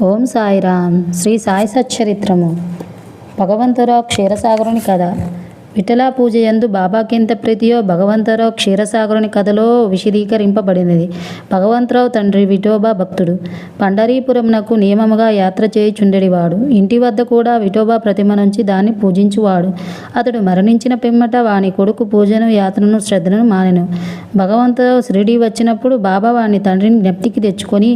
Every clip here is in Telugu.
ఓం సాయిరామ్. శ్రీ సాయి సచ్చరిత్రము. భగవంతరావు క్షీరసాగరుని కథ. విఠలా పూజ యందు బాబాకెంత ప్రీతియో భగవంతరావు క్షీరసాగరుని కథలో విశదీకరింపబడినది. భగవంతరావు తండ్రి విఠోబా భక్తుడు. పండరీపురమునకు నియమముగా యాత్ర చేయుచుండెడివాడు. ఇంటి వద్ద కూడా విఠోబా ప్రతిమ నుంచి దాన్ని పూజించువాడు. అతడు మరణించిన పిమ్మట వాని కొడుకు పూజను, యాత్రను, శ్రద్ధను మానెను. భగవంతరావు షిరిడీ వచ్చినప్పుడు బాబా వాని తండ్రిని జ్ఞప్తికి తెచ్చుకొని,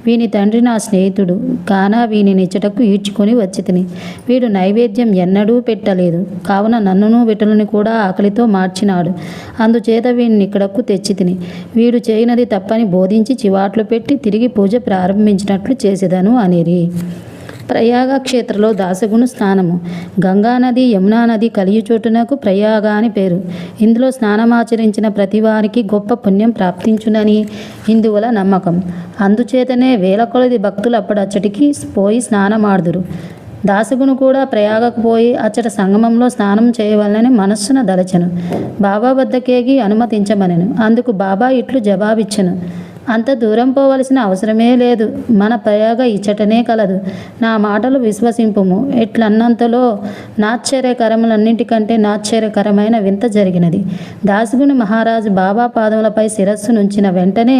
వీని తండ్రి నా స్నేహితుడు కాన వీని నిచ్చటకు ఈడ్చుకొని వచ్చితిని. వీడు నైవేద్యం ఎన్నడూ పెట్టలేదు, కావున నన్నును విఠలుని కూడా ఆకలితో మార్చినాడు. అందుచేత వీడిని ఇక్కడకు తెచ్చితిని. వీడు చేయనది తప్పని బోధించి చివాట్లు పెట్టి తిరిగి పూజ ప్రారంభించినట్లు చేసేదను అనిరి. ప్రయాగ క్షేత్రలో దాసగును స్నానము. గంగానది, యమునా నది కలియు చోటునకు ప్రయాగ అని పేరు. ఇందులో స్నానమాచరించిన ప్రతి వారికి గొప్ప పుణ్యం ప్రాప్తించునని హిందువుల నమ్మకం. అందుచేతనే వేల కొలది భక్తులు అప్పుడచ్చటికి పోయి స్నానమాడుదురు. దాసగును కూడా ప్రయాగకు పోయి అచ్చట సంగమంలో స్నానం చేయవలనని మనస్సున దలచెను. బాబా వద్దకేగి అనుమతించమనెను. అందుకు బాబా ఇట్లు జవాబిచ్చెను: అంత దూరం పోవలసిన అవసరమే లేదు. మన ప్రయాగ ఇచ్చటనే కలదు. నా మాటలు విశ్వసింపుము. ఎట్లన్నంతలో నాశ్చర్యకరములన్నింటికంటే నాశ్చర్యకరమైన వింత జరిగినది. దాసగుని మహారాజు బాబా పాదములపై శిరస్సు నుంచిన వెంటనే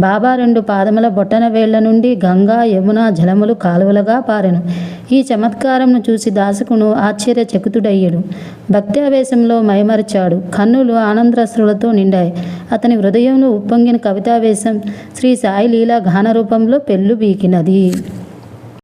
బాబా రెండు పాదముల బొట్టన వేళ్ల నుండి గంగా, యమున జలములు కాలువలుగా పారెను. ఈ చమత్కారంను చూసి దాసకును ఆశ్చర్యచకితుడయ్యడు. భక్తి ఆవేశంలో మైమరిచాడు. కన్నులు ఆనందరశ్రులతో నిండాయి. అతని హృదయంలో ఉప్పొంగిన కవితావేశం శ్రీ సాయి లీలా గాన రూపంలో పెళ్ళు బీకినది.